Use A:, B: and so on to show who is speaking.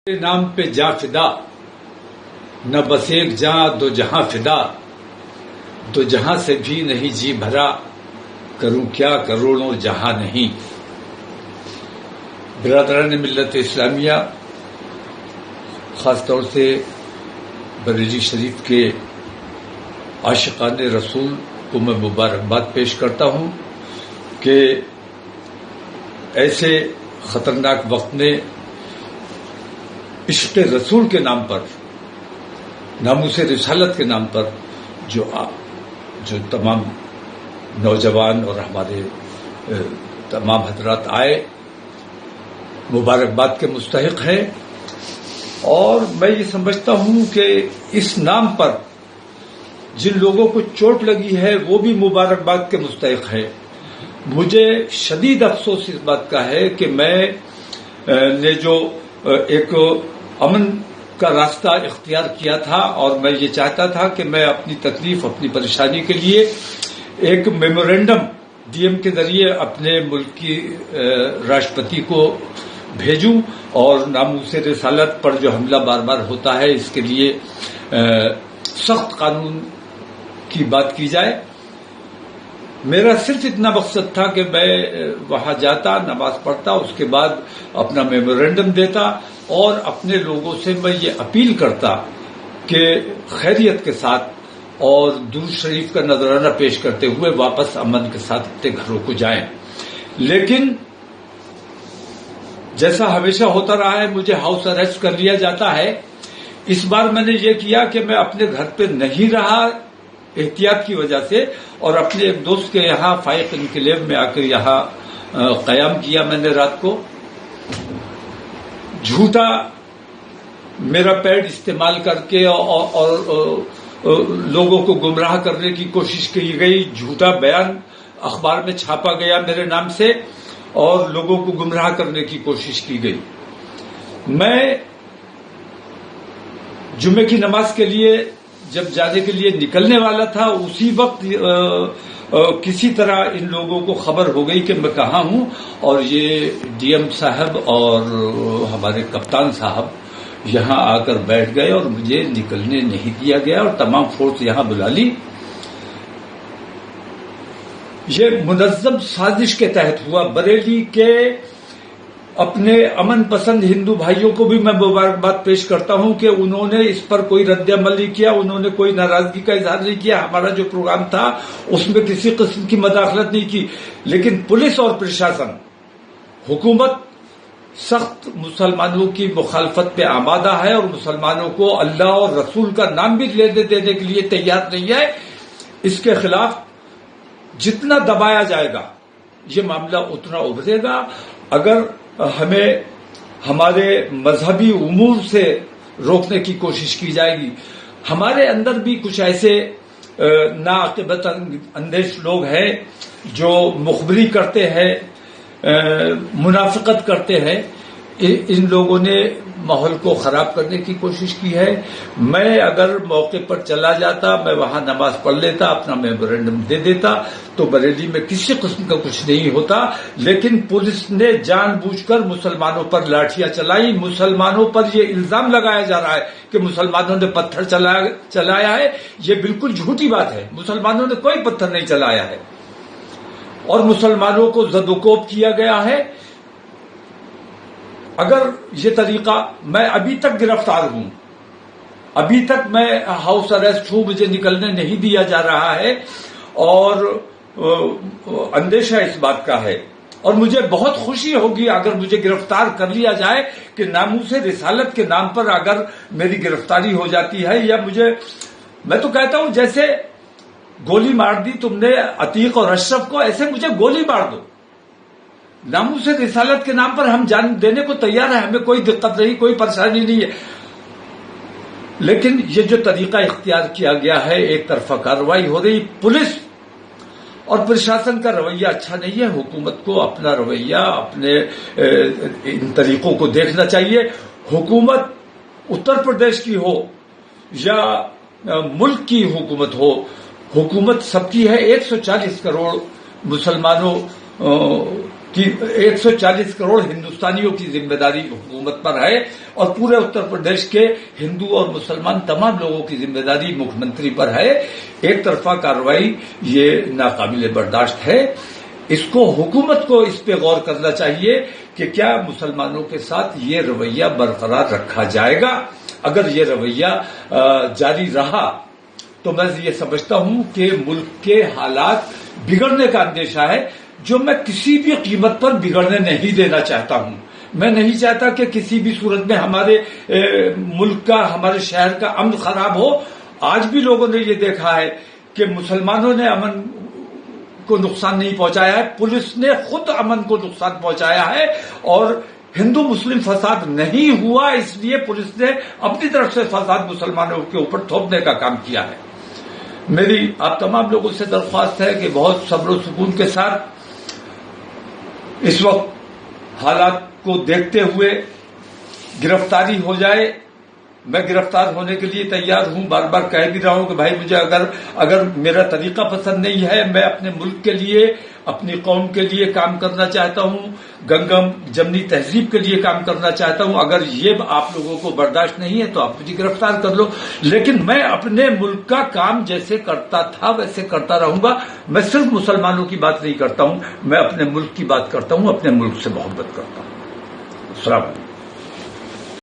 A: تیرے نام پہ جا فدا، نہ بس ایک جہاں دو جہاں فدا، دو جہاں سے بھی نہیں جی بھرا، کروں کیا کروڑوں جہاں نہیں۔ برادران ملت اسلامیہ، خاص طور سے بریلی شریف کے عاشقان رسول کو میں مبارکباد پیش کرتا ہوں کہ ایسے خطرناک وقت میں عشق رسول کے نام پر، ناموس رسالت کے نام پر جو تمام نوجوان اور ہمارے تمام حضرات آئے، مبارکباد کے مستحق ہیں۔ اور میں یہ سمجھتا ہوں کہ اس نام پر جن لوگوں کو چوٹ لگی ہے وہ بھی مبارکباد کے مستحق ہے۔ مجھے شدید افسوس اس بات کا ہے کہ میں نے جو ایک امن کا راستہ اختیار کیا تھا، اور میں یہ چاہتا تھا کہ میں اپنی تکلیف، اپنی پریشانی کے لیے ایک میمورینڈم ڈی ایم کے ذریعے اپنے ملک کی راشٹرپتی کو بھیجوں اور ناموس رسالت پر جو حملہ بار بار ہوتا ہے اس کے لیے سخت قانون کی بات کی جائے۔ میرا صرف اتنا مقصد تھا کہ میں وہاں جاتا، نماز پڑھتا، اس کے بعد اپنا میمورینڈم دیتا اور اپنے لوگوں سے میں یہ اپیل کرتا کہ خیریت کے ساتھ اور درود شریف کا نذرانہ پیش کرتے ہوئے واپس امن کے ساتھ اپنے گھروں کو جائیں۔ لیکن جیسا ہمیشہ ہوتا رہا ہے، مجھے ہاؤس اریسٹ کر لیا جاتا ہے۔ اس بار میں نے یہ کیا کہ میں اپنے گھر پہ نہیں رہا احتیاط کی وجہ سے، اور اپنے ایک دوست کے یہاں فائق انکلیو میں آ کر یہاں قیام کیا میں نے رات کو۔ جھوٹا میرا پیڈ استعمال کر کے اور لوگوں کو گمراہ کرنے کی کوشش کی گئی، جھوٹا بیان اخبار میں چھاپا گیا میرے نام سے اور لوگوں کو گمراہ کرنے کی کوشش کی گئی۔ میں جمعے کی نماز کے لیے جب جانے کے لیے نکلنے والا تھا، اسی وقت کسی طرح ان لوگوں کو خبر ہو گئی کہ میں کہاں ہوں، اور یہ ڈی ایم صاحب اور ہمارے کپتان صاحب یہاں آ کر بیٹھ گئے اور مجھے نکلنے نہیں دیا گیا، اور تمام فورس یہاں بلا لی۔ یہ منظم سازش کے تحت ہوا۔ بریلی کے اپنے امن پسند ہندو بھائیوں کو بھی میں مبارکباد پیش کرتا ہوں کہ انہوں نے اس پر کوئی رد عمل نہیں کیا، انہوں نے کوئی ناراضگی کا اظہار نہیں کیا۔ ہمارا جو پروگرام تھا اس میں کسی قسم کی مداخلت نہیں کی، لیکن پولیس اور پرشاسن، حکومت سخت مسلمانوں کی مخالفت پہ آمادہ ہے اور مسلمانوں کو اللہ اور رسول کا نام بھی لینے دینے کے لیے تیار نہیں ہے۔ اس کے خلاف جتنا دبایا جائے گا یہ معاملہ اتنا ابھرے گا۔ اگر ہمیں ہمارے مذہبی امور سے روکنے کی کوشش کی جائے گی، ہمارے اندر بھی کچھ ایسے ناعاقبت اندیش لوگ ہیں جو مخبری کرتے ہیں، منافقت کرتے ہیں، ان لوگوں نے ماحول کو خراب کرنے کی کوشش کی ہے۔ میں اگر موقع پر چلا جاتا، میں وہاں نماز پڑھ لیتا، اپنا میمورینڈم دے دیتا تو بریلی میں کسی قسم کا کچھ نہیں ہوتا۔ لیکن پولیس نے جان بوجھ کر مسلمانوں پر لاٹھیاں چلائی۔ مسلمانوں پر یہ الزام لگایا جا رہا ہے کہ مسلمانوں نے پتھر چلایا ہے۔ یہ بالکل جھوٹی بات ہے، مسلمانوں نے کوئی پتھر نہیں چلایا ہے، اور مسلمانوں کو زد و کوب کیا گیا ہے۔ اگر یہ طریقہ، میں ابھی تک گرفتار ہوں، ابھی تک میں ہاؤس اریسٹ ہوں، مجھے نکلنے نہیں دیا جا رہا ہے، اور اندیشہ اس بات کا ہے، اور مجھے بہت خوشی ہوگی اگر مجھے گرفتار کر لیا جائے کہ ناموس رسالت کے نام پر اگر میری گرفتاری ہو جاتی ہے، یا میں تو کہتا ہوں جیسے گولی مار دی تم نے عتیق اور اشرف کو، ایسے مجھے گولی مار دو۔ ناموس رسالت کے نام پر ہم جان دینے کو تیار ہیں، ہمیں کوئی دقت نہیں، کوئی پریشانی نہیں ہے۔ لیکن یہ جو طریقہ اختیار کیا گیا ہے، ایک طرفہ کارروائی ہو رہی، پولیس اور پرشاسن کا رویہ اچھا نہیں ہے۔ حکومت کو اپنا رویہ، اپنے ان طریقوں کو دیکھنا چاہیے۔ حکومت اتر پردیش کی ہو یا ملک کی حکومت ہو، حکومت سب کی ہے۔ 140 کروڑ مسلمانوں کہ 140 کروڑ ہندوستانیوں کی ذمہ داری حکومت پر ہے اور پورے اتر پردیش کے ہندو اور مسلمان تمام لوگوں کی ذمہ داری مکھیہ منتری پر ہے. ایک طرفہ کارروائی یہ ناقابل برداشت ہے. اس کو حکومت کو اس پہ غور کرنا چاہیے کہ کیا مسلمانوں کے ساتھ یہ رویہ برقرار رکھا جائے گا. اگر یہ رویہ جاری رہا تو میں یہ سمجھتا ہوں کہ ملک کے حالات بگڑنے کا اندیشہ ہے، جو میں کسی بھی قیمت پر بگڑنے نہیں دینا چاہتا ہوں. میں نہیں چاہتا کہ کسی بھی صورت میں ہمارے ملک کا، ہمارے شہر کا امن خراب ہو. آج بھی لوگوں نے یہ دیکھا ہے کہ مسلمانوں نے امن کو نقصان نہیں پہنچایا ہے، پولیس نے خود امن کو نقصان پہنچایا ہے. اور ہندو مسلم فساد نہیں ہوا، اس لیے پولیس نے اپنی طرف سے فساد مسلمانوں کے اوپر تھوپنے کا کام کیا ہے. میری آپ تمام لوگوں سے درخواست ہے کہ بہت صبر و سکون کے ساتھ اس وقت حالات کو دیکھتے ہوئے گرفتاری ہو جائے. میں گرفتار ہونے کے لیے تیار ہوں. بار بار کہہ بھی رہا ہوں کہ بھائی مجھے اگر میرا طریقہ پسند نہیں ہے، میں اپنے ملک کے لیے، اپنی قوم کے لیے کام کرنا چاہتا ہوں، گنگم جمنی تہذیب کے لیے کام کرنا چاہتا ہوں. اگر یہ آپ لوگوں کو برداشت نہیں ہے تو آپ مجھے گرفتار کر لو، لیکن میں اپنے ملک کا کام جیسے کرتا تھا ویسے کرتا رہوں گا. میں صرف مسلمانوں کی بات نہیں کرتا ہوں، میں اپنے ملک کی بات کرتا ہوں، اپنے ملک سے محبت کرتا ہوں. السلام علیکم.